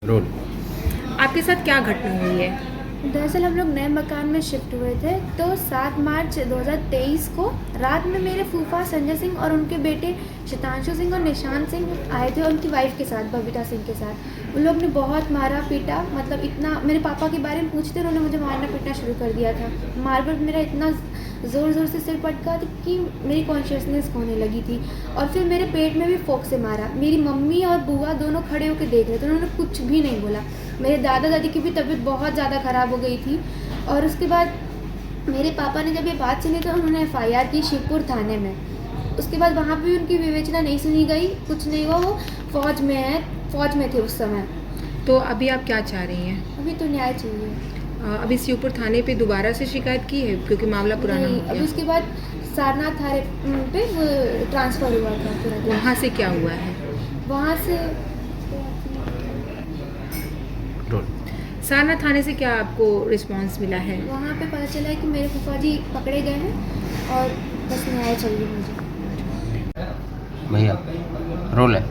Role. आपके साथ क्या घटना हुई है? दरअसल हम लोग नए मकान में शिफ्ट हुए थे, तो 7 मार्च 2023 को रात में मेरे फूफा संजय सिंह और उनके बेटे शतांशु सिंह और निशांत सिंह आए थे, उनकी वाइफ के साथ, बबीता सिंह के साथ। उन लोग ने बहुत मारा पीटा, मतलब इतना, मेरे पापा के बारे में पूछते उन्होंने मुझे मारना पीटना शुरू कर दिया था। मार्बल मेरा इतना ज़ोर ज़ोर से सिर पटका था कि मेरी कॉन्शियसनेस खोने लगी थी, और फिर मेरे पेट में भी फोक से मारा। मेरी मम्मी और बुआ दोनों खड़े होकर देख रहे थे, उन्होंने कुछ भी नहीं बोला। मेरे दादा दादी की भी तबीयत बहुत ज़्यादा ख़राब हो गई थी। और उसके बाद मेरे पापा ने जब ये बात सुनी तो उन्होंने एफआईआर की शिवपुर थाने में। उसके बाद वहाँ पे भी उनकी विवेचना नहीं सुनी गई, कुछ नहीं हुआ। वो फ़ौज में थे उस समय। तो अभी आप क्या चाह रही हैं? अभी तो न्याय चाहिए। अभी शिवपुर थाने पे दोबारा से शिकायत की है क्योंकि मामला पुराना नहीं, हो अभी गया? उसके बाद सारनाथ थाने पे वो ट्रांसफ़र हुआ था तुरंत। वहाँ से क्या हुआ है? वहाँ से रोल। सारनाथ थाने से क्या आपको रिस्पांस मिला है? वहाँ पे पता चला है कि मेरे फूफा जी पकड़े गए हैं और बस न्याय चाहिए मुझे। भैया रोल है।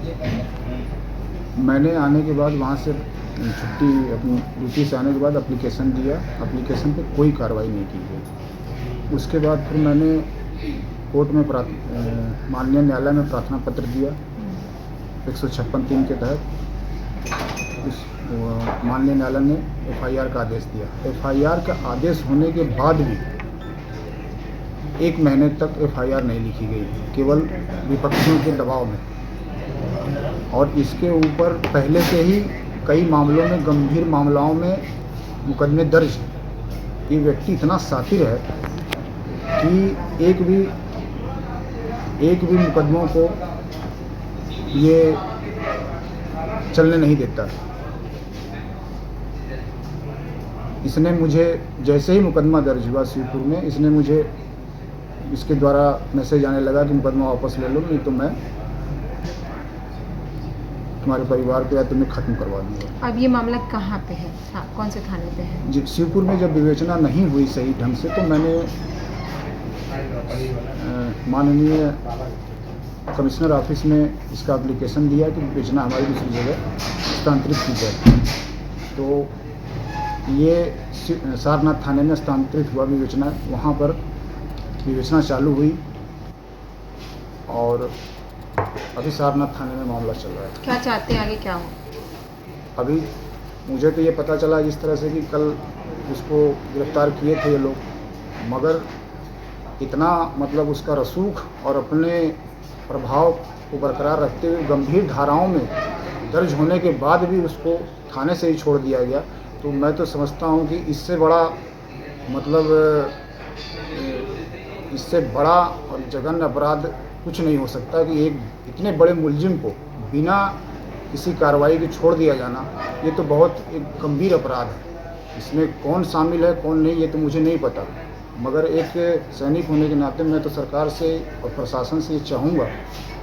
मैंने आने के बाद वहाँ से छुट्टी अपनी ड्यूटी से आने के बाद एप्लीकेशन दिया। एप्लीकेशन पे कोई कार्रवाई नहीं की गई। उसके बाद फिर मैंने कोर्ट में माननीय न्यायालय में प्रार्थना पत्र दिया 156(3) के तहत। इस माननीय न्यायालय ने एफआईआर का आदेश दिया। एफआईआर का आदेश होने के बाद भी 1 महीने तक एफआईआर नहीं लिखी गई, केवल विपक्षियों के दबाव में। और इसके ऊपर पहले से ही कई मामलों में, गंभीर मामलों में मुकदमे दर्ज हैं। ये व्यक्ति इतना शातिर है कि एक भी मुकदमों को ये चलने नहीं देता। इसने मुझे, जैसे ही मुकदमा दर्ज हुआ शिवपुर में, इसने मुझे इसके द्वारा मैसेज आने लगा कि मुकदमा वापस ले लो, नहीं तो मैं तुम्हारे परिवार को या तुम्हें ख़त्म करवा दूँगा। अब ये मामला कहाँ पे है? कौन से थाने पे है? जी, शिवपुर में जब विवेचना नहीं हुई सही ढंग से, तो मैंने माननीय कमिश्नर ऑफिस में इसका एप्लीकेशन दिया कि विवेचना हमारी दूसरी जगह स्थानांतरित की जाए। तो ये सारनाथ थाने में स्थानांतरित हुआ विवेचना। वहाँ पर विवेचना चालू हुई और अभी सारनाथ थाने में मामला चल रहा है। क्या चाहते हैं आगे क्या हो? अभी मुझे तो ये पता चला जिस तरह से कि कल उसको गिरफ्तार किए थे ये लोग, मगर इतना मतलब उसका रसूख और अपने प्रभाव को बरकरार रखते हुए गंभीर धाराओं में दर्ज होने के बाद भी उसको थाने से ही छोड़ दिया गया। तो मैं तो समझता हूँ कि इससे बड़ा मतलब इससे बड़ा और जघन्य अपराध कुछ नहीं हो सकता कि एक इतने बड़े मुलजिम को बिना किसी कार्रवाई के छोड़ दिया जाना। ये तो बहुत एक गंभीर अपराध है। इसमें कौन शामिल है कौन नहीं ये तो मुझे नहीं पता, मगर एक सैनिक होने के नाते मैं तो सरकार से और प्रशासन से ये चाहूँगा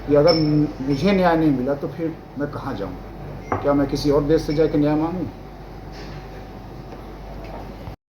कि अगर मुझे न्याय नहीं मिला तो फिर मैं कहाँ जाऊँ? क्या मैं किसी और देश से जाकर न्याय मांगूँ?